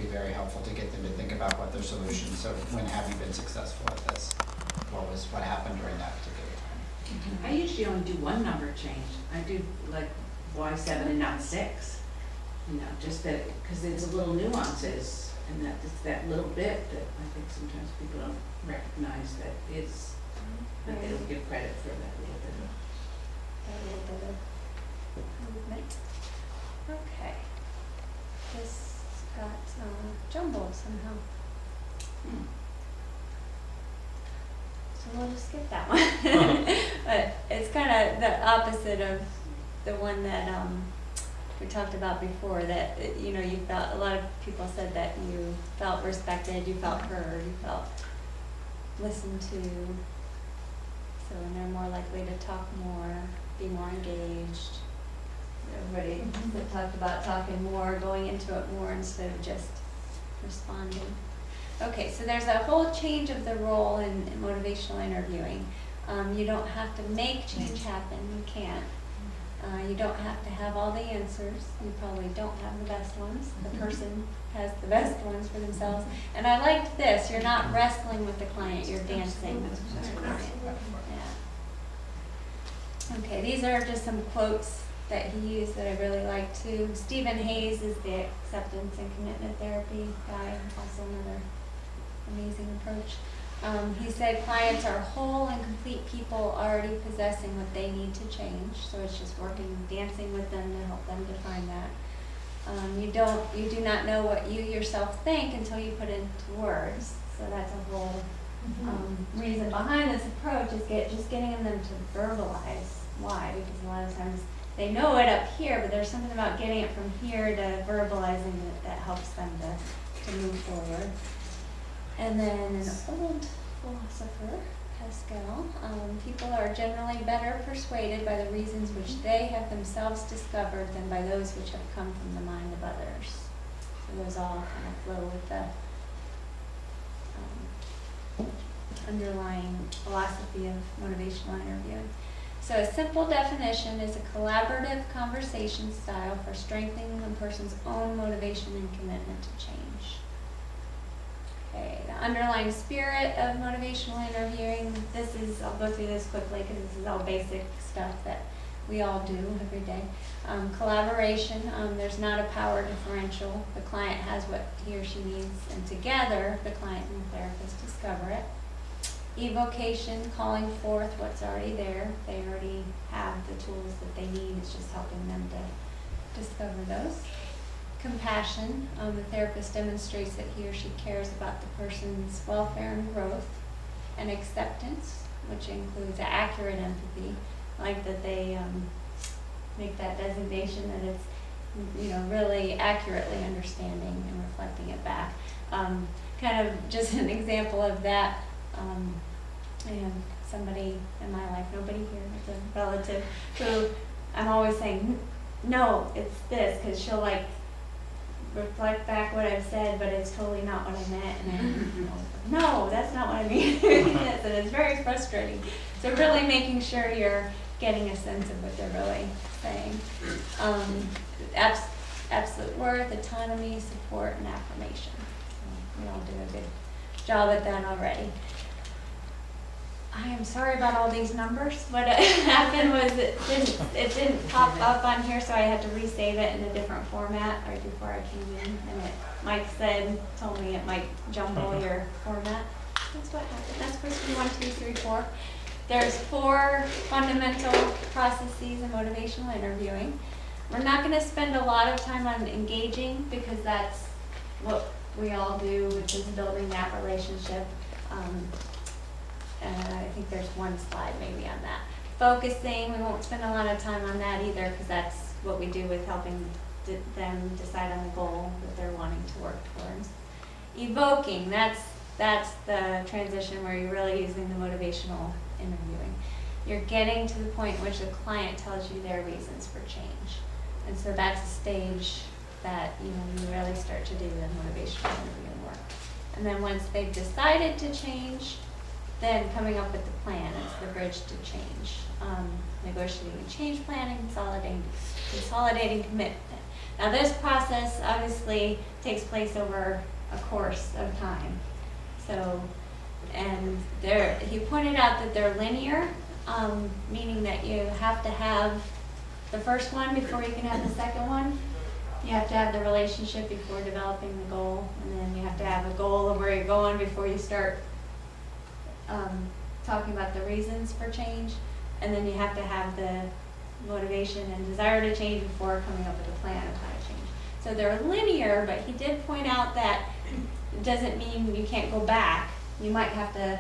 very helpful to get them to think about what their solutions. So when have you been successful at this? What happened during that particular time? I usually only do one number change. I do like why 7 and not 6. You know, just that, because it's a little nuances, and that it's that little bit that I think sometimes people don't recognize that is, that they don't give credit for that little bit of. A little bit of movement. Okay. This got jumbled somehow. So we'll just skip that one. But it's kind of the opposite of the one that we talked about before, that, you know, you felt, a lot of people said that you felt respected, you felt heard, you felt listened to. So, and they're more likely to talk more, be more engaged. Everybody that talked about talking more, going into it more instead of just responding. Okay, so there's a whole change of the role in motivational interviewing. You don't have to make change happen, you can't. You don't have to have all the answers. You probably don't have the best ones. The person has the best ones for themselves. And I liked this, you're not wrestling with the client, you're dancing with the client. Yeah. Okay, these are just some quotes that he used that I really like too. Stephen Hayes is the acceptance and commitment therapy guy, also another amazing approach. He said clients are whole and complete people already possessing what they need to change. So it's just working, dancing with them to help them define that. You do not know what you yourself think until you put it into words. So that's a whole reason behind this approach is just getting them to verbalize why, because a lot of times they know it up here, but there's something about getting it from here to verbalizing it that helps them to move forward. And then an old philosopher, Pascal, people are generally better persuaded by the reasons which they have themselves discovered than by those which have come from the mind of others. So those all kind of flow with the underlying philosophy of motivational interviewing. So a simple definition is a collaborative conversation style for strengthening a person's own motivation and commitment to change. Okay, the underlying spirit of motivational interviewing, I'll go through this quickly because this is all basic stuff that we all do every day. Collaboration, there's not a power differential. The client has what he or she needs, and together the client and the therapist discover it. Evocation, calling forth what's already there. They already have the tools that they need. It's just helping them to discover those. Compassion, the therapist demonstrates that he or she cares about the person's welfare and growth. And acceptance, which includes accurate empathy, like that they make that designation that it's, you know, really accurately understanding and reflecting it back. Kind of just an example of that. I have somebody in my life, nobody here, it's a relative, who I'm always saying, no, it's this, because she'll like reflect back what I've said, but it's totally not what I meant, and no, that's not what I mean. And it's very frustrating. So really making sure you're getting a sense of what they're really saying. Absolute worth, autonomy, support, and affirmation. So we all do a good job at that already. I am sorry about all these numbers. What happened was it didn't pop up on here, so I had to resave it in a different format right before I came in. And Mike told me it might jumble your format. That's what happened. That's supposed to be 1, 2, 3, 4. There's 4 fundamental processes in motivational interviewing. We're not going to spend a lot of time on engaging because that's what we all do, which is building that relationship. I think there's one slide maybe on that. Focusing, we won't spend a lot of time on that either because that's what we do with helping them decide on the goal that they're wanting to work towards. Evoking, that's the transition where you're really using the motivational interviewing. You're getting to the point in which the client tells you their reasons for change. And so that's a stage that you really start to do the motivational interviewing work. And then once they've decided to change, then coming up with the plan is the bridge to change. Negotiating a change plan and consolidating commitment. Now this process obviously takes place over a course of time. So, and he pointed out that they're linear, meaning that you have to have the first one before you can have the second one. You have to have the relationship before developing the goal, and then you have to have a goal of where you're going before you start talking about the reasons for change, and then you have to have the motivation and desire to change before coming up with a plan of how to change. So they're linear, but he did point out that it doesn't mean you can't go back. You might have to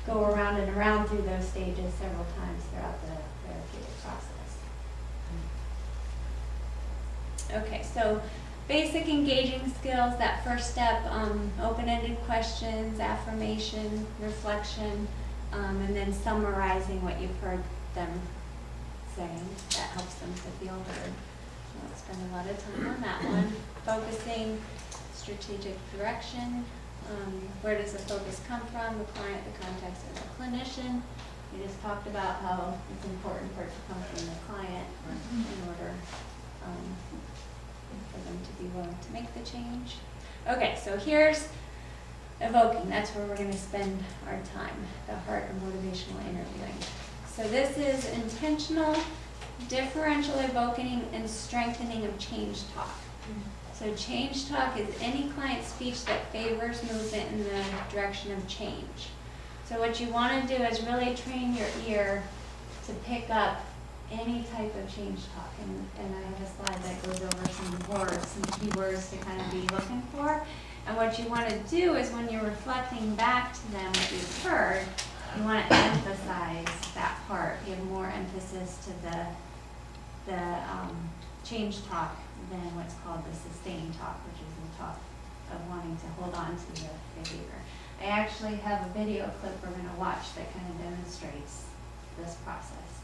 go around and around through those stages several times throughout the therapeutic process. Okay, so basic engaging skills, that first step, open-ended questions, affirmation, reflection, and then summarizing what you've heard them saying. That helps them to feel heard. I won't spend a lot of time on that one. Focusing, strategic direction. Where does the focus come from? The client, the context, and the clinician. We just talked about how it's important for it to come from the client in order for them to be willing to make the change. Okay, so here's evoking. That's where we're going to spend our time, the heart of motivational interviewing. So this is intentional, differential evoking, and strengthening of change talk. So change talk is any client speech that favors movement in the direction of change. So what you want to do is really train your ear to pick up any type of change talk. And I have a slide that goes over some words, some keywords to kind of be looking for. And what you want to do is when you're reflecting back to them what you've heard, you want to emphasize that part, give more emphasis to the change talk than what's called the sustained talk, which is the talk of wanting to hold on to the behavior. I actually have a video clip we're going to watch that kind of demonstrates this process.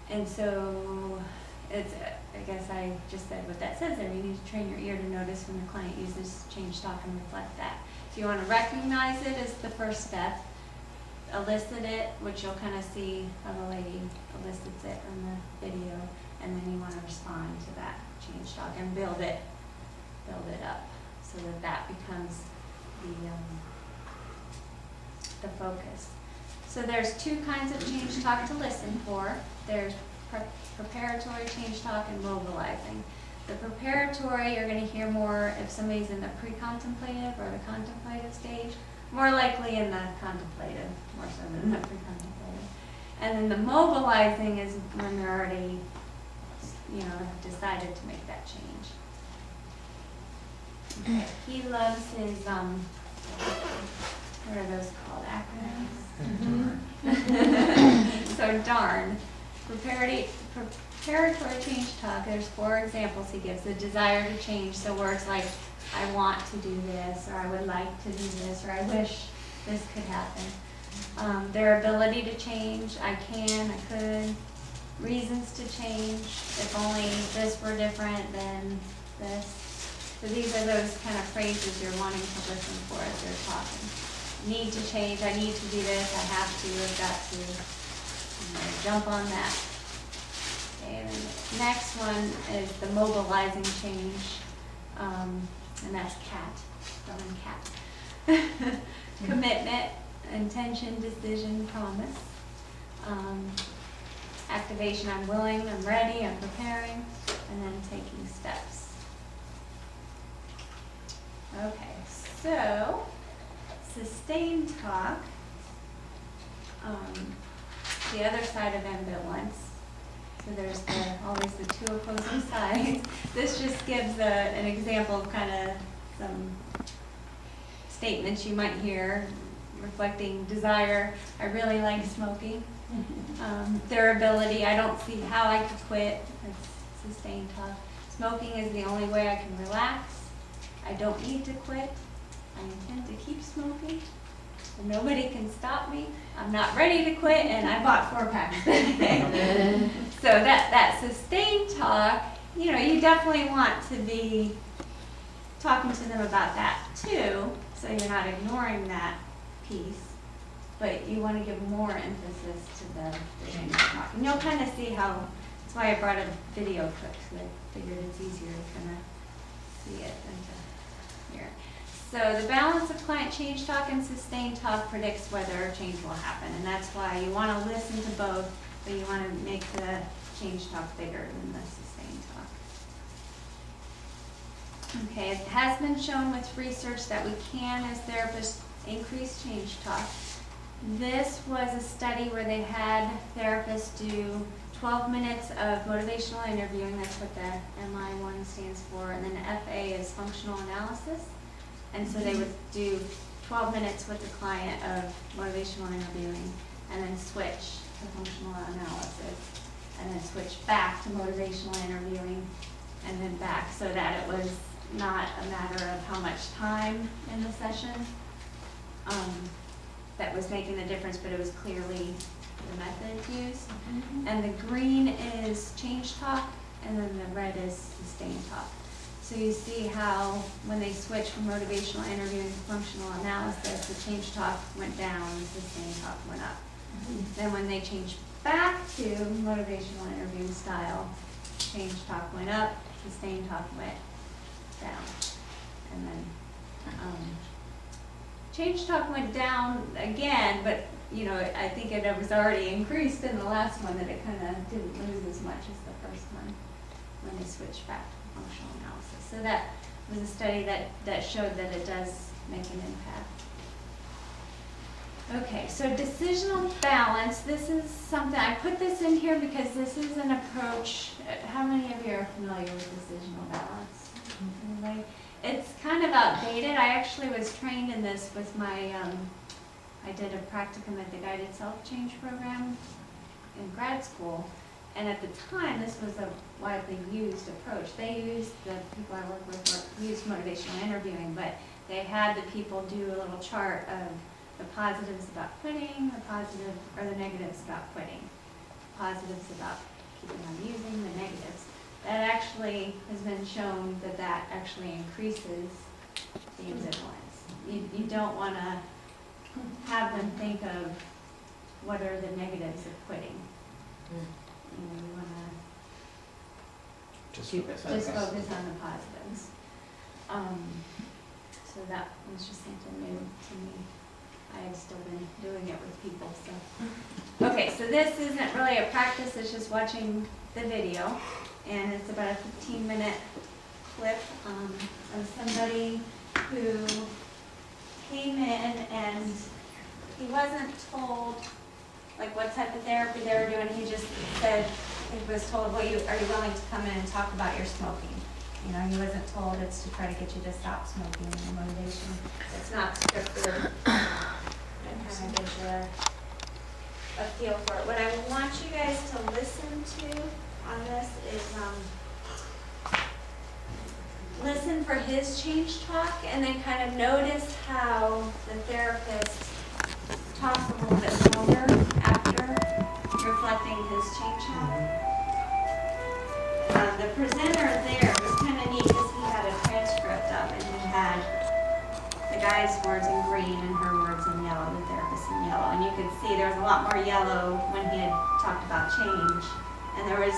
And so it's, I guess I just said what that says there. You need to train your ear to notice when the client uses change talk and reflect that. So you want to recognize it as the first step, elicit it, which you'll kind of see how the lady elicits it in the video, and then you want to respond to that change talk and build it up so that that becomes the focus. So there's two kinds of change talk to listen for. There's preparatory change talk and mobilizing. The preparatory, you're going to hear more if somebody's in the pre-contemplative or the contemplative stage, more likely in the contemplative, more so than the pre-contemplative. And then the mobilizing is when they're already, decided to make that change. Okay. He loves his, what are those called, acronyms? So DARN, preparatory change talk, there's 4 examples he gives. The desire to change, so words like, I want to do this, or I would like to do this, or I wish this could happen. Their ability to change, I can, I could. Reasons to change, if only this were different than this. So these are those kind of phrases you're wanting to listen for as they're talking. Need to change, I need to do this, I have to, I've got to. Jump on that. Okay, and the next one is the mobilizing change, and that's CAT. Commitment, intention, decision, promise. Activation, I'm willing, I'm ready, I'm preparing, and then taking steps. Okay, so sustained talk, the other side of ambivalence. So there's always the 2 opposing sides. This just gives an example of kind of some statements you might hear reflecting desire. I really like smoking. Their ability, I don't see how I could quit. That's sustained talk. Smoking is the only way I can relax. I don't need to quit. I intend to keep smoking. And nobody can stop me. I'm not ready to quit, and I bought 4 packs today. So that sustained talk, you definitely want to be talking to them about that too, so you're not ignoring that piece. But you want to give more emphasis to the change talk. And you'll kind of see how why I brought a video clip, because I figured it's easier to kind of see it than to hear it. So the balance of client change talk and sustained talk predicts whether change will happen, and that's why you want to listen to both, but you want to make the change talk bigger than the sustained talk. Okay, it has been shown with research that we can, as therapists, increase change talk. This was a study where they had therapists do 12 minutes of motivational interviewing, that's what the MI1 stands for, and then FA is functional analysis. And so they would do 12 minutes with the client of motivational interviewing, and then switch to functional analysis, and then switch back to motivational interviewing, and then back, so that it was not a matter of how much time in the session that was making the difference, but it was clearly the method used. And the green is change talk, and then the red is sustained talk. So you see how when they switched from motivational interviewing to functional analysis, the change talk went down, the sustained talk went up. Then when they changed back to motivational interviewing style, change talk went up, sustained talk went down. And then change talk went down again, but I think it was already increased in the last one, that it kind of didn't lose as much as the first one when they switched back to functional analysis. So that was a study that showed that it does make an impact. Okay, so decisional balance, this is something, I put this in here because this is an approach. How many of you are familiar with decisional balance? Anybody? It's kind of outdated. I actually was trained in this with my, I did a practicum at the Guided Self-Change program in grad school. And at the time, this was a widely used approach. They used, the people I work with used motivational interviewing, but they had the people do a little chart of the positives about quitting, the negatives about quitting, positives about keeping on using, the negatives. That actually has been shown that actually increases the ambivalence. You don't want to have them think of what are the negatives of quitting. You want to just focus on the positives. So that was just something new to me. I have still been doing it with people. So okay, so this isn't really a practice, it's just watching the video. And it's about a 15-minute clip of somebody who came in and he wasn't told what type of therapy they were doing. He just said, he was told, well, are you willing to come in and talk about your smoking? He wasn't told it's to try to get you to stop smoking and motivation. It's not scripted. It kind of gives you a feel for it. What I want you guys to listen to on this is listen for his change talk, and then kind of notice how the therapist talks a little bit longer after reflecting his change talk. The presenter there was kind of neat because he had a transcript up, and he had the guy's words in green and her words in yellow, the therapist in yellow, and you could see there was a lot more yellow when he had talked about change. And there was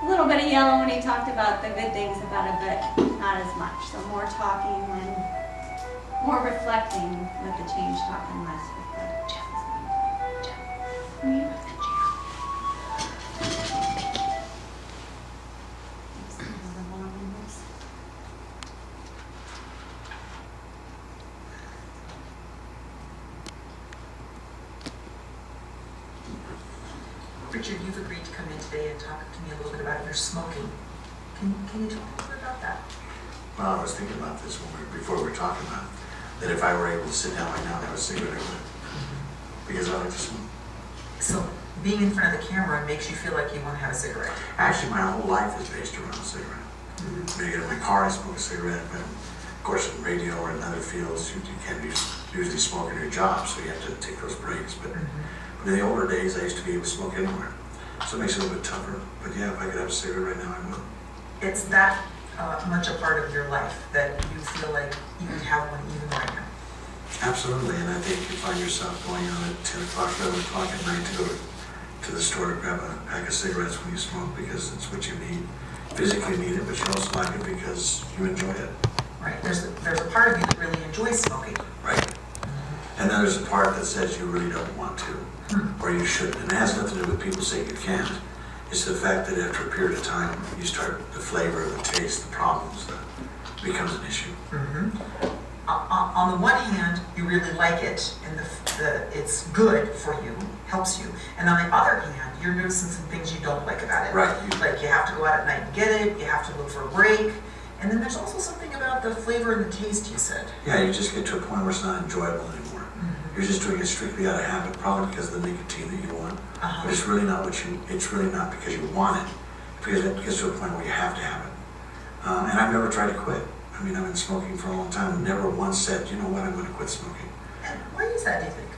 a little bit of yellow when he talked about the good things about it, but not as much. So more talking and more reflecting with the change talk and less with the Richard, you've agreed to come in today and talk to me a little bit about your smoking. Can you talk a little bit about that? Well, I was thinking about this before we were talking about it, that if I were able to sit down right now and have a cigarette, I would. Because I like to smoke. So being in front of the camera makes you feel like you want to have a cigarette? Actually, my whole life is based around a cigarette. When you get in my car, I smoke a cigarette, but of course in radio or in other fields, you can't usually smoke in your job, so you have to take those breaks. But in the older days, I used to be able to smoke anywhere. So it makes it a little bit tougher. But yeah, if I could have a cigarette right now, I would. It's that much a part of your life that you feel like you could have one even right now. Absolutely, and I think you find yourself going on at 10 o'clock, 11 o'clock at night to go to to the store to grab a pack of cigarettes when you smoke because it's what you need, physically need it, but you also like it because you enjoy it. Right, there's a part of you that really enjoys smoking. Right. And then there's a part that says you really don't want to, or you shouldn't. And it has nothing to do with people saying you can't. It's the fact that after a period of time, you start, the flavor, the taste, the problems, becomes an issue. On the one hand, you really like it, and it's good for you, helps you. And on the other hand, you're noticing some things you don't like about it. Right. Like you have to go out at night and get it, you have to look for a break. And then there's also something about the flavor and the taste, you said. Yeah, you just get to a point where it's not enjoyable anymore. You're just doing it strictly out of habit, probably because of the nicotine that you want. But it's really not it's really not because you want it, because it gets to a point where you have to have it. And I've never tried to quit. I mean, I've been smoking for a long time, never once said, you know what, I'm going to quit smoking. And why is that, do you think?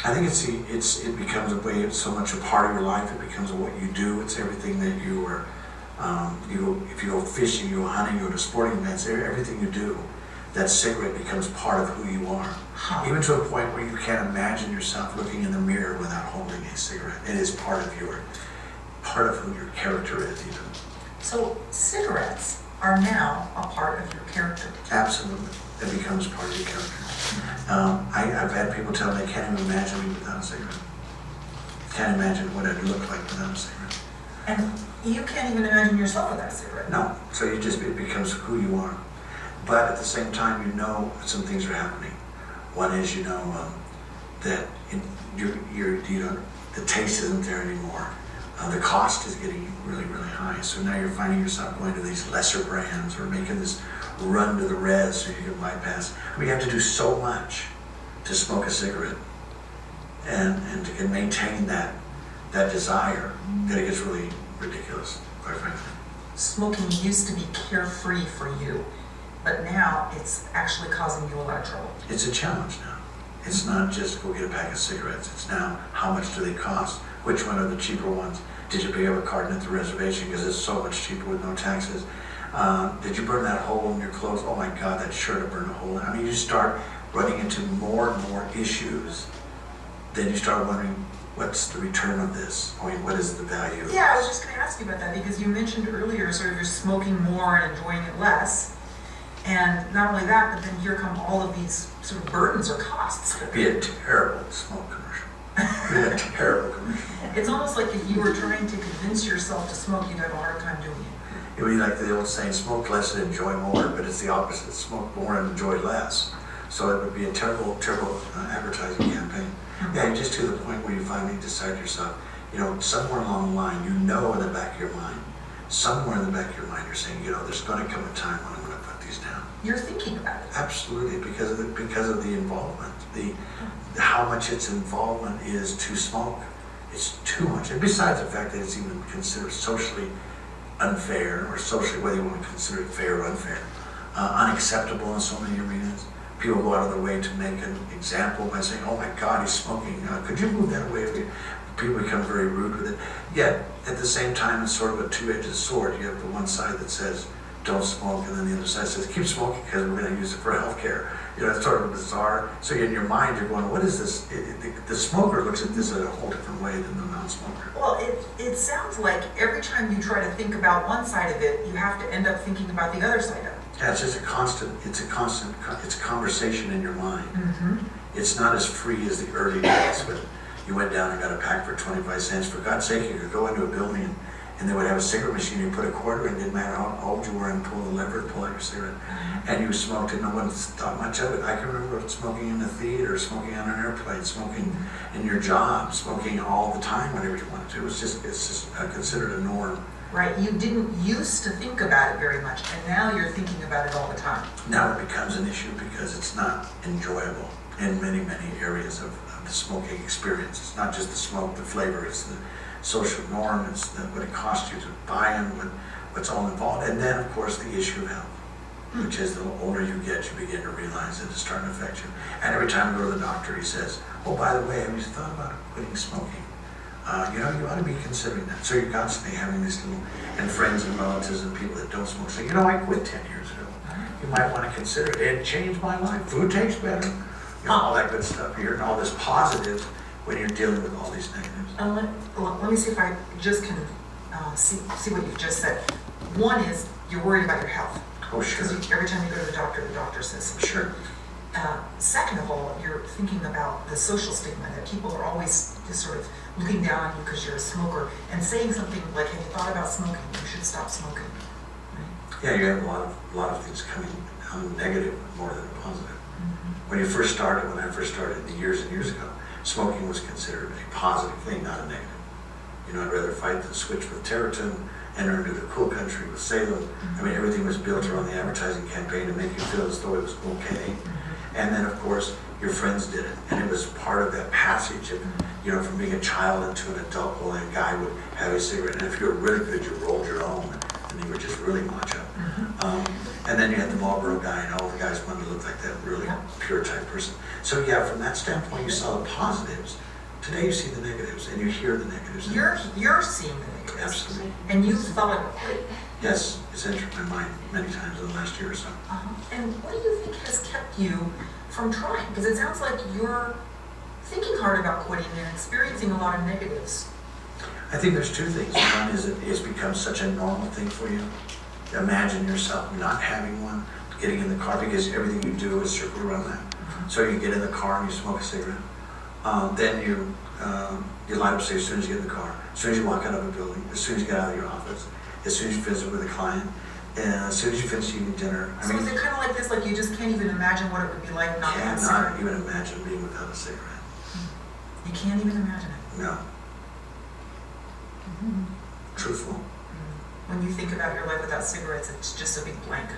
I think it becomes a way, it's so much a part of your life, it becomes what you do, it's everything that you are, if you go fishing, you go hunting, you go to sporting events, everything you do, that cigarette becomes part of who you are. Even to a point where you can't imagine yourself looking in the mirror without holding a cigarette. It is part of who your character is even. So cigarettes are now a part of your character. Absolutely. It becomes part of your character. I've had people tell me they can't even imagine me without a cigarette. Can't imagine what I'd look like without a cigarette. And you can't even imagine yourself without a cigarette. No. So it becomes who you are. But at the same time, you know some things are happening. One is, you know, that the taste isn't there anymore. The cost is getting really, really high. So now you're finding yourself going to these lesser brands or making this run to the res so you can bypass. I mean, you have to do so much to smoke a cigarette and to maintain that desire that it gets really ridiculous, quite frankly. Smoking used to be carefree for you, but now it's actually causing you a lot of trouble. It's a challenge now. It's not just go get a pack of cigarettes. It's now how much do they cost? Which one are the cheaper ones? Did you pick up a carton at the reservation because it's so much cheaper with no taxes? Did you burn that hole in your clothes? Oh my God, that shirt will burn a hole. I mean, you start running into more and more issues. Then you start wondering, what's the return of this? I mean, what is the value? Yeah, I was just going to ask you about that because you mentioned earlier sort of you're smoking more and enjoying it less. And not only that, but then here come all of these sort of burdens or costs. It'd be a terrible smoke commercial. It'd be a terrible commercial. It's almost like if you were trying to convince yourself to smoke, you'd have a hard time doing it. It would be like the old saying, smoke less and enjoy more, but it's the opposite. Smoke more and enjoy less. So it would be a terrible, terrible advertising campaign. Yeah, just to the point where you finally decide yourself, you know, somewhere along the line, you know in the back of your mind, somewhere in the back of your mind, you're saying, you know, there's going to come a time when I'm going to put these down. You're thinking about it. Absolutely, because of the involvement, how much its involvement is to smoke. It's too much. And besides the fact that it's even considered socially unfair, or socially, whether you want to consider it fair or unfair, unacceptable in so many arenas. People go out of their way to make an example by saying, oh my God, he's smoking. Could you move that away? People become very rude with it. Yet, at the same time, it's sort of a two-edged sword. You have the one side that says, don't smoke, and then the other side says, keep smoking because we're going to use it for healthcare. You know, it's sort of bizarre. So in your mind, you're going, what is this? The smoker looks at this in a whole different way than the non-smoker. Well, it sounds like every time you try to think about one side of it, you have to end up thinking about the other side of it. Yeah, it's just it's a conversation in your mind. Mm-hmm. It's not as free as the early days when you went down and got a pack for 25 cents. For God's sake, you could go into a building and they would have a cigarette machine. You put a quarter in, didn't matter how old you were, and pull the lever, pull out your cigarette. And you smoked and no one thought much of it. I can remember smoking in the theater, smoking on an airplane, smoking in your job, smoking all the time whenever you wanted to. It's just considered a norm. Right, you didn't used to think about it very much, and now you're thinking about it all the time. Now it becomes an issue because it's not enjoyable in many, many areas of the smoking experience. It's not just the smoke, the flavor, it's the social norm, it's what it costs you to buy and what's all involved. And then, of course, the issue of health, which is the older you get, you begin to realize that it's starting to affect you. And every time you go to the doctor, he says, oh, by the way, have you thought about quitting smoking? You know, you ought to be considering that. So you're constantly having these little, and friends and relatives and people that don't smoke say, you know, I quit 10 years ago. You might want to consider it. It changed my life. Food tastes better. You know, all that good stuff. You're hearing all this positive when you're dealing with all these negatives? Let me see if I just can see what you've just said. One is you're worried about your health. Oh, sure. Because every time you go to the doctor says something. Sure. Second of all, you're thinking about the social stigma that people are always just sort of looking down on you because you're a smoker and saying something like, have you thought about smoking? You should stop smoking. Right? Yeah, you have a lot of things coming negative more than positive. When you first started, when I first started years and years ago, smoking was considered a positive thing, not a negative. You know, I'd rather fight the switch with Territon, enter into the cool country with Salem. I mean, everything was built around the advertising campaign to make you feel as though it was okay. And then, of course, your friends did it. And it was part of that passage of, you know, from being a child into an adult, well, a guy would have a cigarette. And if you were really good, you rolled your own, and you were just really macho. And then you had the Marlboro guy, and all the guys wanted to look like that really pure type person. So yeah, from that standpoint, you saw the positives. Today you see the negatives, and you hear the negatives. You're seeing the negatives. Absolutely. And you thought it quit. Yes, it's entered my mind many times in the last year or so. And what do you think has kept you from trying? Because it sounds like you're thinking hard about quitting and experiencing a lot of negatives. I think there's two things. One is it's become such a normal thing for you. Imagine yourself not having one, getting in the car, because everything you do is circled around that. So you get in the car and you smoke a cigarette. Then you light up, say, as soon as you get in the car, as soon as you walk out of a building, as soon as you get out of your office, as soon as you visit with a client, as soon as you finish eating dinner. So is it kind of like this, like you just can't even imagine what it would be like not having a cigarette? Cannot even imagine being without a cigarette. You can't even imagine it. No. Truthful. When you think about your life without cigarettes, it's just a big blank.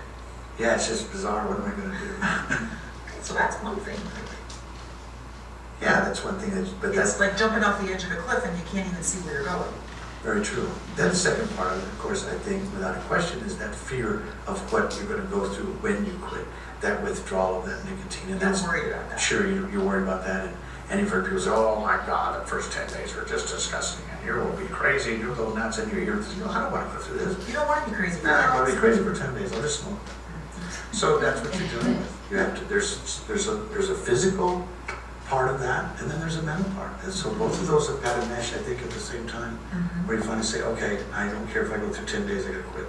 Yeah, it's just bizarre. What am I going to do? So that's one thing. Yeah, that's one thing. But It's that's like jumping off the edge of a cliff and you can't even see where you're going. very true. Then the second part of it, of course, I think, without a question, is that fear of what you're going to go through when you quit. That withdrawal of that nicotine. And You're that's worried about that. Sure, you're worried about that. And you've heard people say, oh my God, the first 10 days were just disgusting. And you will be crazy. You'll go nuts. And you're thinking, no, I don't want to go through this. You don't want to be crazy. No, I don't want to be crazy for 10 days. I'll just smoke. So that's what you're dealing with. You have to. There's a physical part of that, and then there's a mental part. And so both of those have got to mesh, I think, at the same time, where you finally say, okay, I don't care if I go through 10 days, I got to quit.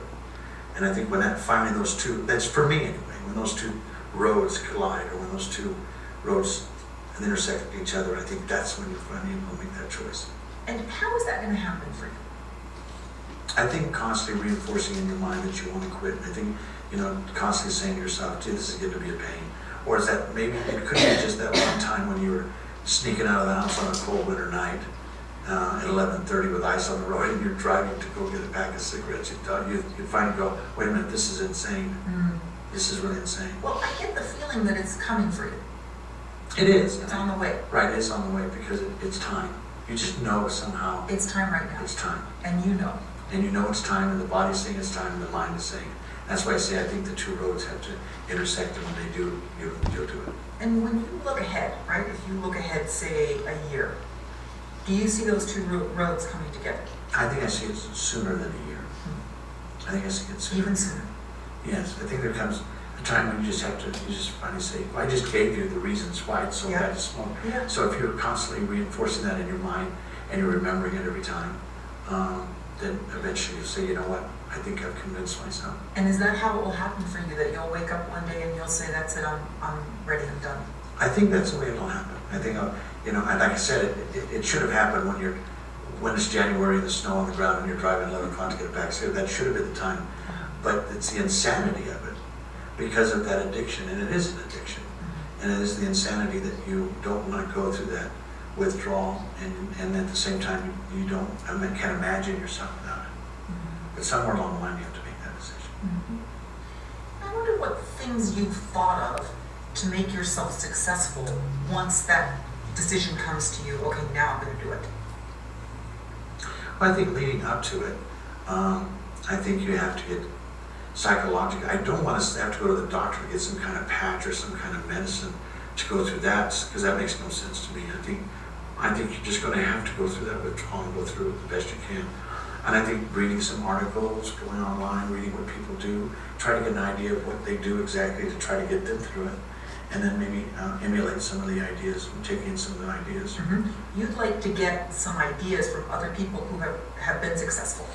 And I think when that finally those two, that's for me anyway, when those two roads collide, or when those two roads intersect each other, I think that's when you're finally able to make that choice. And how is that going to happen for you? I think constantly reinforcing in your mind that you want to quit. I think, you know, constantly saying to yourself, gee, this is going to be a pain. Or is that maybe, it could be just that one time when you were sneaking out of the house on a cold winter night at 11:30 with ice on the road, and you're driving to go get a pack of cigarettes. You finally go, wait a minute, this is insane. This is really insane. Well, I get the feeling that it's coming for you. It is. It's on the way. Right, it's on the way because it's time. You just know somehow It's time right now. it's time. And you know. And you know it's time, and the body's saying it's time, and the mind is saying. That's why I say I think the two roads have to intersect, and when they do, you'll do it. And when you look ahead, right, if you look ahead, say, a year, do you see those two roads coming together? I think I see it sooner than a year. I think I see it sooner. Even sooner? Yes, I think there comes a time when you just finally say, well, I just gave you the reasons why it's so bad to smoke. Yeah. So if you're constantly reinforcing that in your mind, and you're remembering it every time, then eventually you'll say, you know what, I think I've convinced myself. And is that how it will happen for you, that you'll wake up one day and you'll say, that's it, I'm ready, I'm done? I think that's the way it'll happen. I think, you know, and like I said, it should have happened when it's January and the snow on the ground and you're driving 11 o'clock to get a pack. So that should have been the time. But it's the insanity of it because of that addiction, and it is an addiction. And it is the insanity that you don't want to go through that withdrawal, and at the same time you can't imagine yourself without it. But somewhere along the line you have to make that decision. I wonder what things you've thought of to make yourself successful once that decision comes to you, okay, now I'm going to do it. Well, I think leading up to it, I think you have to get psychological. I don't want to have to go to the doctor to get some kind of patch or some kind of medicine to go through that, because that makes no sense to me. I think you're just going to have to go through that withdrawal and go through it the best you can. And I think reading some articles, going online, reading what people do, try to get an idea of what they do exactly to try to get them through it. and then maybe emulate some of the ideas, take in some of the ideas. You'd like to get some ideas from other people who have been successful.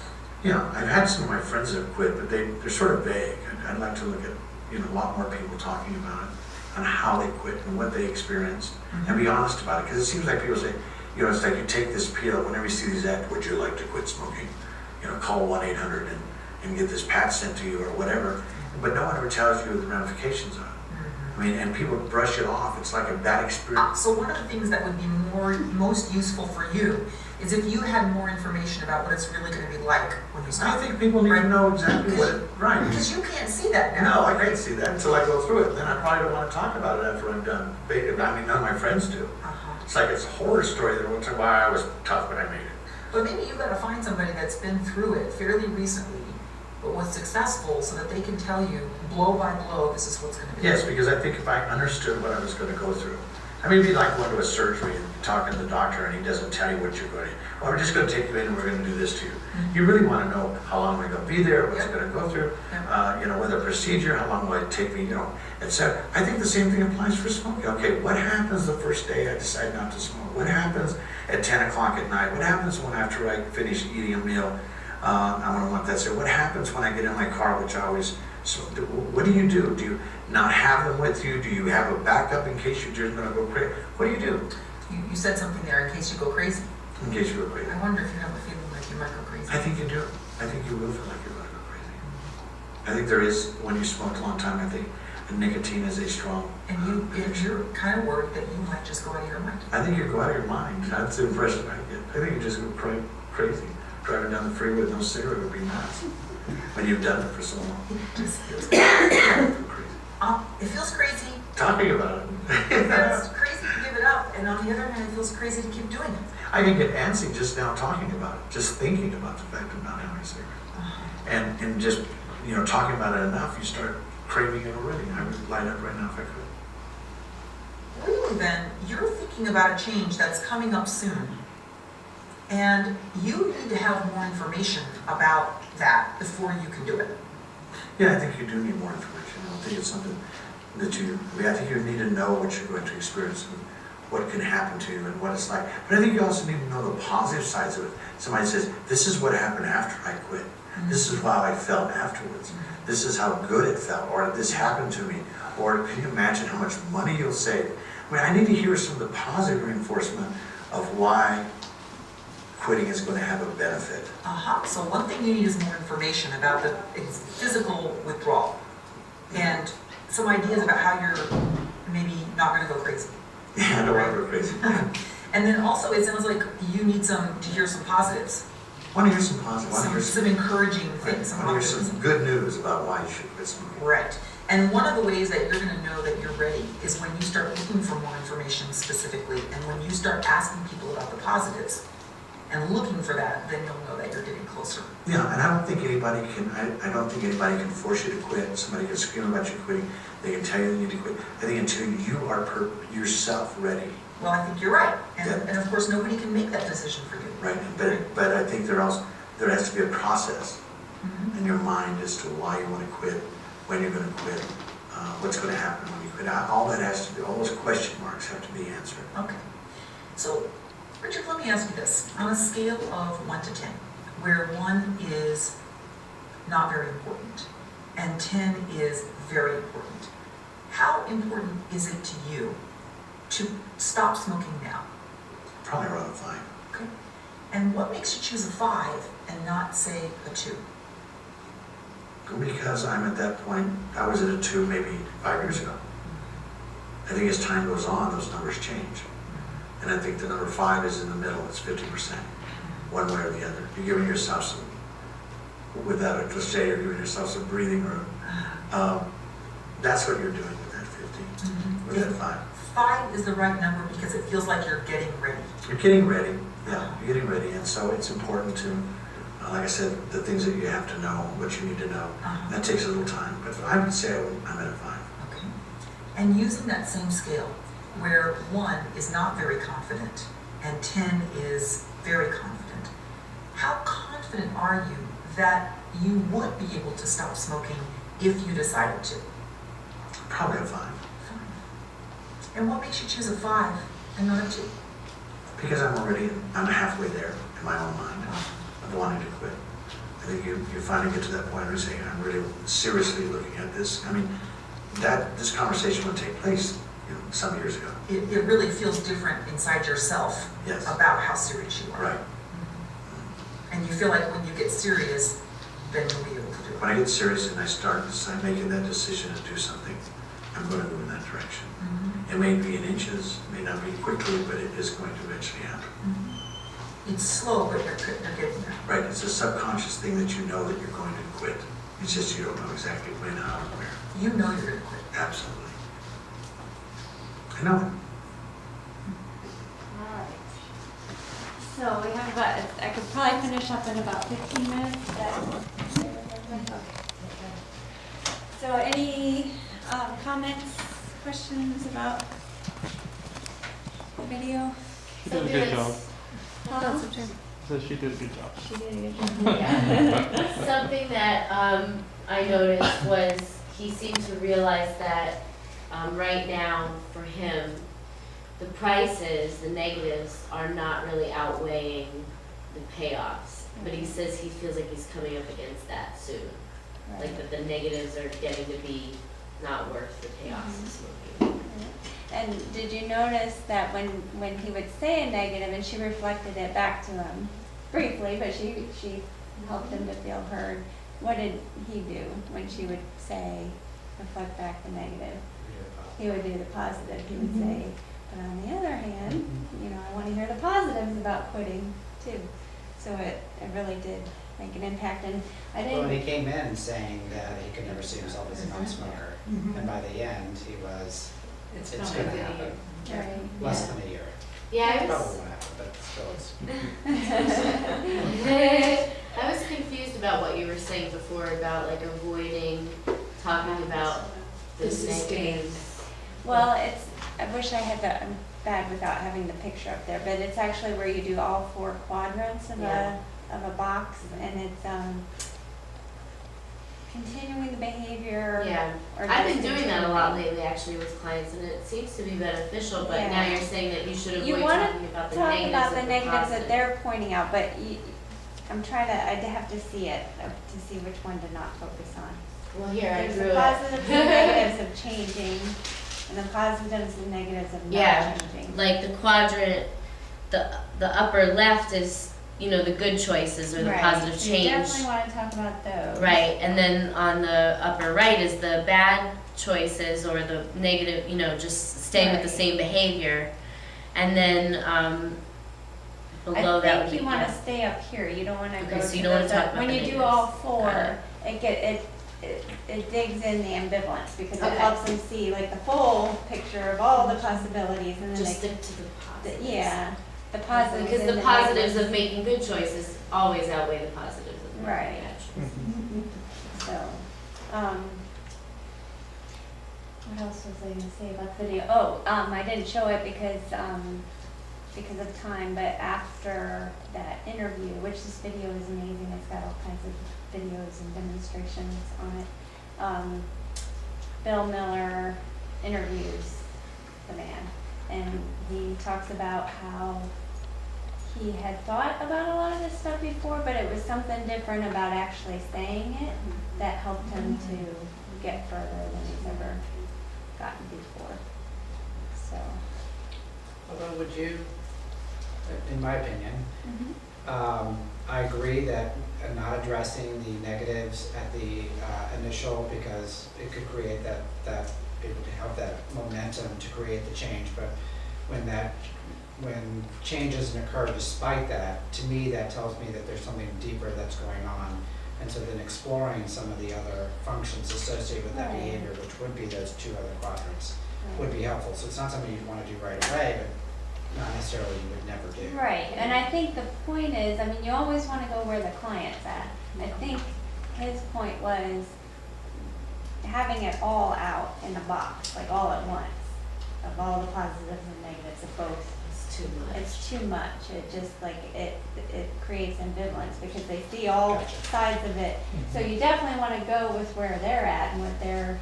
Yeah, I've had some of my friends that have quit, but they're sort of vague. I'd like to look at, a lot more people talking about it, on how they quit and what they experienced, and be honest about it. Because it seems like people say, it's like you take this pill, whenever you see these ads, would you like to quit smoking? Call 1-800 and get this patch sent to you or whatever. But no one ever tells you the ramifications of it. And people brush it off. It's like a bad experience. So one of the things that would be most useful for you is if you had more information about what it's really going to be like when you stop. I think people need to know exactly what it, right. Because you can't see that now. No, I can't see that until I go through it. Then I probably don't want to talk about it after I'm done. None of my friends do. It's like it's a horror story that won't tell why I was tough, but I made it. But maybe you've got to find somebody that's been through it fairly recently, but was successful, so that they can tell you blow by blow, this is what's going to be. Yes, because I think if I understood what I was going to go through, it'd be like going to a surgery and talking to the doctor and he doesn't tell you what you're going to, well, we're just going to take you in and we're going to do this to you. You really want to know how long we're going to be there, what's going to go through, whether procedure, how long will it take me, etc. I think the same thing applies for smoking. Okay, what happens the first day I decide not to smoke? What happens at 10 o'clock at night? What happens when after I finish eating a meal? I want to want that. So what happens when I get in my car, which I always, what do? Do you not have them with you? Do you have a backup in case you're just going to go crazy? What do? You said something there, in case you go crazy. In case you go crazy. I wonder if you have a feeling like you might go crazy. I think you do. I think you will feel like you're going to go crazy. I think there is, when you smoked a long time, I think nicotine is a strong And you're kind of worried that you might just go out of your mind. I think you go out of your mind. That's the impression I get. I think you just go crazy. Driving down the freeway with no cigarette would be nuts. When you've done it for so long. It just feels Crazy. it feels crazy. Talking about it. It feels crazy to give it up, and on the other hand, it feels crazy to keep doing it. I can get antsy just now talking about it, just thinking about the fact of not having a cigarette. And just, talking about it enough, you start craving it already. I would light up right now if I could. Really then, you're thinking about a change that's coming up soon. And you need to have more information about that before you can do it. Yeah, I think you do need more information. I don't think it's something that I think you need to know what you're going to experience and what can happen to you and what it's like. But I think you also need to know the positive sides of it. Somebody says, this is what happened after I quit. This is how I felt afterwards. This is how good it felt, or this happened to me. Or can you imagine how much money you'll save? I need to hear some of the positive reinforcement of why quitting is going to have a benefit. So one thing you need is more information about the physical withdrawal and some ideas about how you're maybe not going to go crazy. Yeah, I don't want to go crazy. And then also it sounds like you need to hear some positives. I want to hear some positives. Some encouraging things. I want to hear some good news about why you should quit smoking. Right. And one of the ways that you're going to know that you're ready is when you start looking for more information specifically, and when you start asking people about the positives and looking for that, then you'll know that you're getting closer. Yeah, and I don't think anybody can force you to quit. Somebody can scream about you quitting. They can tell you you need to quit. I think until you are yourself ready. Well, I think you're right. And of course, nobody can make that decision for you. Right, but I think there has to be a process in your mind as to why you want to quit, when you're going to quit, what's going to happen when you quit. All that has to be, all those question marks have to be answered. Okay. So, Richard, let me ask you this. On a scale of 1 to 10, where 1 is not very important and 10 is very important, how important is it to you to stop smoking now? Probably around a 5. Okay. And what makes you choose a 5 and not, say, a 2? Because I'm at that point, I was at a 2 maybe 5 years ago. I think as time goes on, those numbers change. And I think the number 5 is in the middle, it's 50%, one way or the other. You're giving yourself some, without a cliche, you're giving yourself some breathing room. That's what you're doing with that 50, with that 5. 5 is the right number because it feels like you're getting ready. You're getting ready, yeah, you're getting ready. And so it's important to, like I said, the things that you have to know, what you need to know. That takes a little time, but I would say I'm at a 5. Okay. And using that same scale, where 1 is not very confident and 10 is very confident, how confident are you that you would be able to stop smoking if you decided to? Probably a 5. And what makes you choose a 5 and not a 2? Because I'm halfway there in my own mind of wanting to quit. I think you finally get to that point where you say, I'm really seriously looking at this. I mean, this conversation would take place, some years ago. It really feels different inside yourself Yes. about how serious you are. Right. And you feel like when you get serious, then you'll be able to do it. When I get serious and I start making that decision to do something, I'm going to move in that direction. Mhm. It may be in inches, it may not be quickly, but it is going to eventually happen. It's slow, but you're getting there. Right, it's a subconscious thing that you know that you're going to quit. It's just you don't know exactly when, how, and where. You know you're going to quit. Absolutely. I know it. Alright. So we have about, I could probably finish up in about 15 minutes. So any comments, questions about the video? She did a good job. Huh? So she did a good job. She did a good job. Yeah. Something that I noticed was he seemed to realize that right now for him, the prices, the negatives, are not really outweighing the payoffs. But he says he feels like he's coming up against that soon. Like that the negatives are getting to be not worth the payoffs of smoking. And did you notice that when he would say a negative, and she reflected it back to him briefly, but she helped him to feel heard, what did he do when she would say, reflect back the negative? He would do the positive. He would say, but on the other hand, I want to hear the positives about quitting too. So it really did make an impact. And I Well, didn't, he came in saying that he could never see himself as a non-smoker, and by the end, he was, it's probably gonna a good happen, right. less than a year. Yeah, I Probably was, won't happen, but still it's. I was confused about what you were saying before about like avoiding talking about the negative. Well, I wish I had the, I'm bad without having the picture up there, but it's actually where you do all 4 quadrants of Yeah. a box, and it's continuing the behavior. Yeah, or I've been doing that a lot discontinuing. lately actually with clients, and it seems to be beneficial, but Yeah. now you're saying that you should You avoid wanna talking about the Talk negatives about of the the negatives that positive. they're pointing out, but I'm trying to, I'd have to see it, to see which one to not focus on. Well, here, I There's drew the it. positives and negatives of changing, and the positives and negatives of Yeah. not changing. Like the quadrant, the upper left is, the good choices or the Right. positive So you change. definitely want to talk about those. Right, and then on the upper right is the bad choices or the negative, just staying with the Right. same behavior. And then below that I would be. think you want yeah. to stay up here, you don't want to Okay, go so to you don't wanna the- talk about when the you do negatives. all Got 4, it digs in the ambivalence, because it Okay. helps them see like the full picture of all the possibilities, and then Just they, stick to the positives. yeah, the positives. Because and the positives negatives. of making good choices always outweigh the positives of making Right. bad choices. So, what else was I gonna say about the video? Oh, I didn't show it because of time, but after that interview, which this video is amazing, it's got all kinds of videos and demonstrations on it. Bill Miller interviews the man, and he talks about how he had thought about a lot of this stuff before, but it was something different about actually saying it that helped him to get further than he's ever gotten before. So. Although would you, in my opinion, Mm-hmm. I agree that not addressing the negatives at the initial, because it could create it would have that momentum to create the change, but when change doesn't occur despite that, to me that tells me that there's something deeper that's going on. And so then exploring some of the other functions associated with that Right. behavior, which would be those 2 other quadrants, would be helpful. So it's not something you'd want to do right away, but not necessarily you would never do. Right, and I think the point is, you always want to go where the client's at. I think his point was having it all out in a box, like all at once, of all the positives and negatives of both. It's too much. It's too much. It just it creates ambivalence because they see all Gotcha. sides of it. So you definitely want to go with where they're at and what they're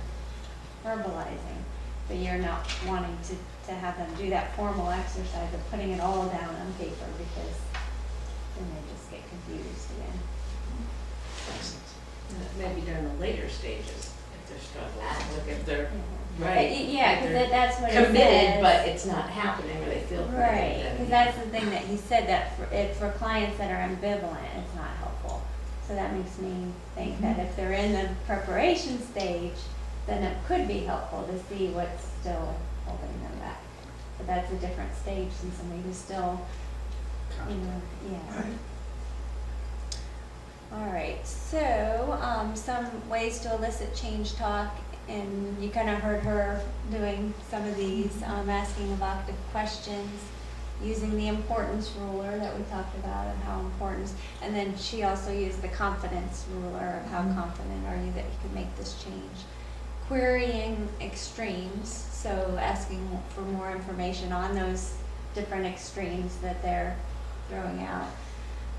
verbalizing. but you're not wanting to have them do that formal exercise of putting it all down on paper, because then they just get confused again. Maybe during the later stages, if they're struggling, like if they're, Right. Yeah, if because they're that's what it committed, says. but it's not happening, or they feel committed. Right, then- because that's the thing that he said, that for clients that are ambivalent, it's not helpful. So that makes me think that if they're in the preparation stage, then it could be helpful to see what's still holding them back. But that's a different stage than somebody who's still, yeah. Right. All right, so some ways to elicit change talk, and you kind of heard her doing some of these, asking evocative questions, using the importance ruler that we talked about and how important, and then she also used the confidence ruler of how confident are you that you can make this change. Querying extremes, so asking for more information on those different extremes that they're throwing out.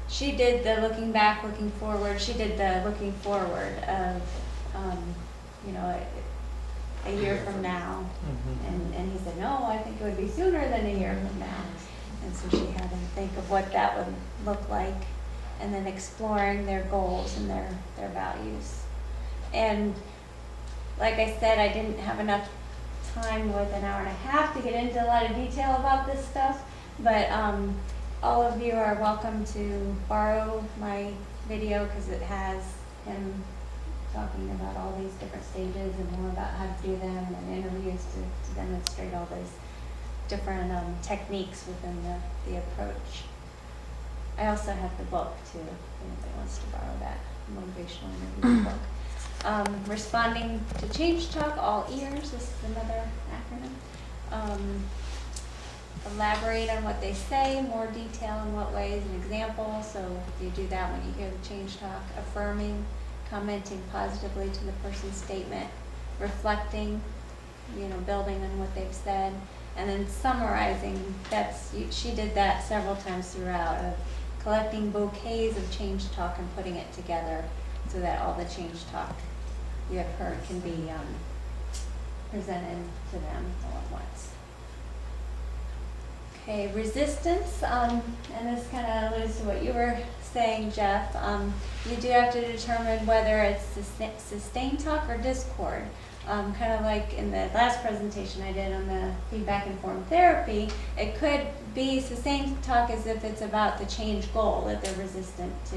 She did the looking back, looking forward. She did the looking forward of, a year from now. And he said, no, I think it would be sooner than a year from now. And so she had him think of what that would look like, and then exploring their goals and their values. And like I said, I didn't have enough time with an hour and a half to get into a lot of detail about this stuff, but all of you are welcome to borrow my video, because it has him talking about all these different stages and more about how to do them, and interviews to demonstrate all these different techniques within the approach. I also have the book too, if anybody wants to borrow that motivational interview book. Responding to change talk, all ears, this is another acronym. Elaborate on what they say, more detail in what ways, an example. So you do that when you hear the change talk. Affirming, commenting positively to the person's statement. Reflecting, building on what they've said. And then summarizing, she did that several times throughout, of collecting bouquets of change talk and putting it together so that all the change talk you have heard can be presented to them all at once. Okay, resistance, and this kind of alludes to what you were saying, Jeff. You do have to determine whether it's sustained talk or discord. Kind of like in the last presentation I did on the feedback-informed therapy, it could be sustained talk as if it's about the change goal, that they're resistant to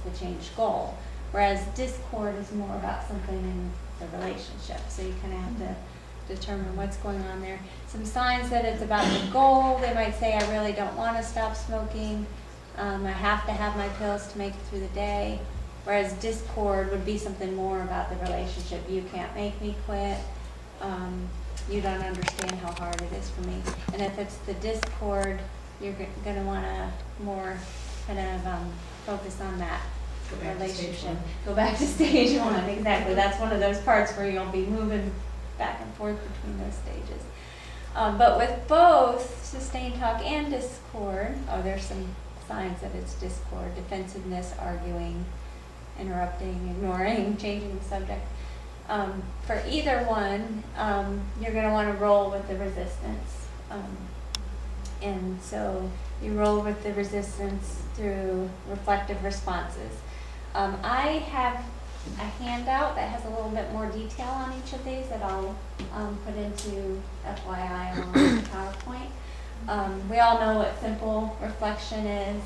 the change goal, whereas discord is more about something in the relationship. So you kind of have to determine what's going on there. Some signs that it's about the goal. They might say, I really don't want to stop smoking. I have to have my pills to make it through the day. Whereas discord would be something more about the relationship. You can't make me quit. You don't understand how hard it is for me. And if it's the discord, you're going to want to more kind of focus on that relationship. Go back to stage one, exactly. That's one of those parts where you'll be moving back and forth between those stages. But with both sustained talk and discord, there's some signs that it's discord: defensiveness, arguing, interrupting, ignoring, changing the subject. For either one, you're going to want to roll with the resistance. And so you roll with the resistance through reflective responses. I have a handout that has a little bit more detail on each of these that I'll put into FYI on the PowerPoint. We all know what simple reflection is.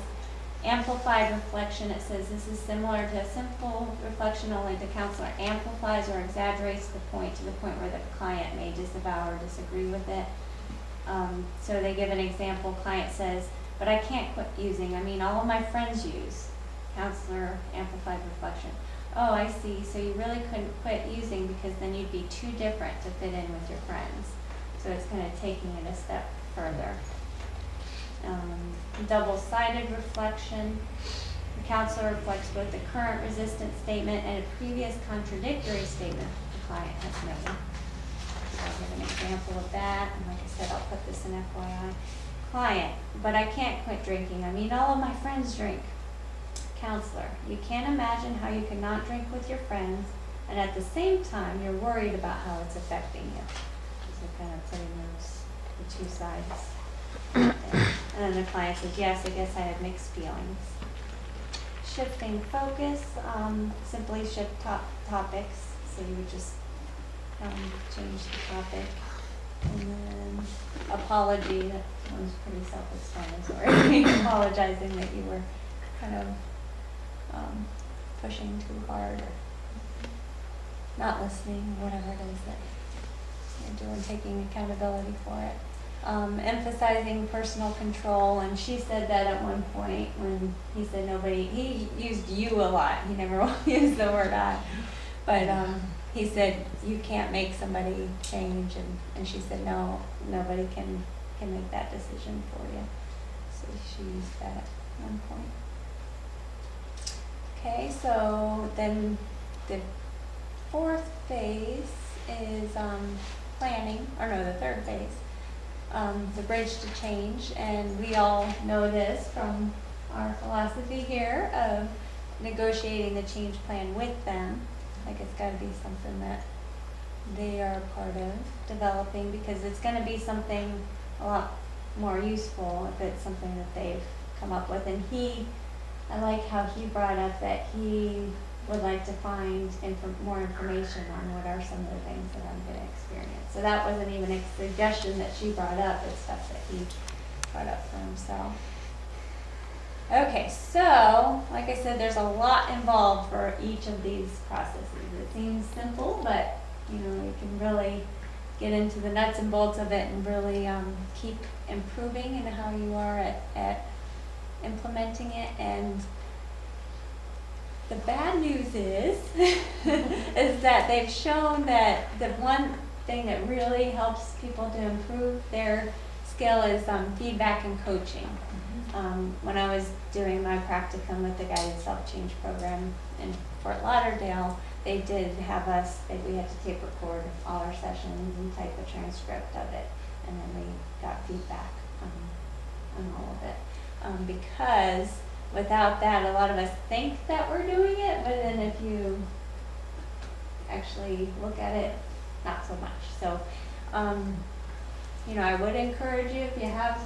Amplified reflection, it says this is similar to a simple reflection, only the counselor amplifies or exaggerates the point to the point where the client may disavow or disagree with it. So they give an example. Client says, but I can't quit using. All of my friends use. Counselor amplified reflection. Oh, I see. So you really couldn't quit using because then you'd be too different to fit in with your friends. So it's kind of taking it a step further. Double-sided reflection. The counselor reflects both the current resistant statement and a previous contradictory statement the client has made. So I'll give an example of that, and like I said, I'll put this in FYI. Client, but I can't quit drinking. All of my friends drink. Counselor, you can't imagine how you cannot drink with your friends, and at the same time, you're worried about how it's affecting you. So kind of putting the two sides. And then the client says, yes, I guess I have mixed feelings. Shifting focus, simply shift topics. So you would just change the topic. And then apology, that one's pretty self-explanatory. Apologizing that you were kind of pushing too hard or not listening, whatever it is that you're doing, taking accountability for it. Emphasizing personal control, and she said that at one point when he said he used you a lot. He never used the word I. But he said, you can't make somebody change, and she said, no, nobody can make that decision for you. So she used that at one point. Okay, so then the fourth phase is planning, or no, the third phase, the bridge to change, and we all know this from our philosophy here of negotiating the change plan with them. Like it's got to be something that they are part of developing, because it's going to be something a lot more useful if it's something that they've come up with. And I like how he brought up that he would like to find more information on what are some of the things that I'm going to experience. So that wasn't even a suggestion that she brought up, it's stuff that he brought up for himself. Okay, so like I said, there's a lot involved for each of these processes. It seems simple, but you can really get into the nuts and bolts of it and really keep improving in how you are at implementing it. And the bad news is is that they've shown that the one thing that really helps people to improve their skill is feedback and coaching. When I was doing my practicum with the Guided Self-Change program in Fort Lauderdale, they did have we had to tape record all our sessions and type a transcript of it, and then we got feedback on all of it. Because without that, a lot of us think that we're doing it, but then if you actually look at it, not so much. So, I would encourage you, if you have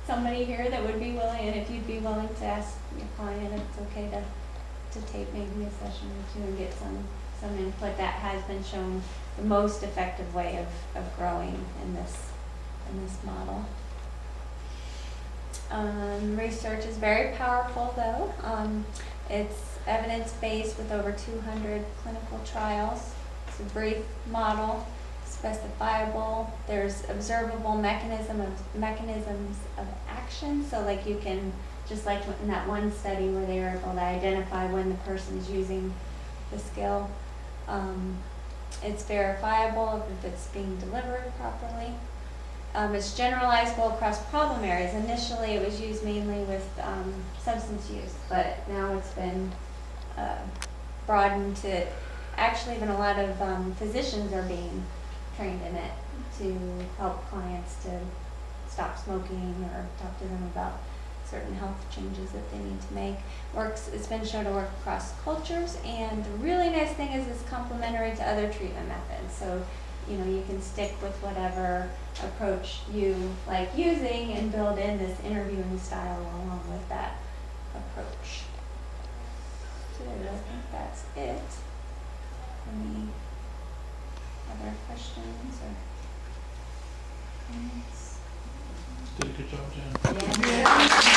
somebody here that would be willing, and if you'd be willing to ask your client if it's okay to tape maybe a session or two and get some input. That has been shown the most effective way of growing in this model. Research is very powerful though. It's evidence-based with over 200 clinical trials. It's a brief model, specifiable. There's observable mechanisms of action. So like you can, just like in that one study where they were able to identify when the person's using the skill. It's verifiable if it's being delivered properly. It's generalizable across problem areas. Initially, it was used mainly with substance use, but now it's been broadened to actually even a lot of physicians are being trained in it to help clients to stop smoking or talk to them about certain health changes that they need to make. It's been shown to work across cultures, and the really nice thing is it's complementary to other treatment methods. So, you can stick with whatever approach you like using and build in this interviewing style along with that approach. So I think that's it. Any other questions or comments? Did a good job, Jen. Yeah.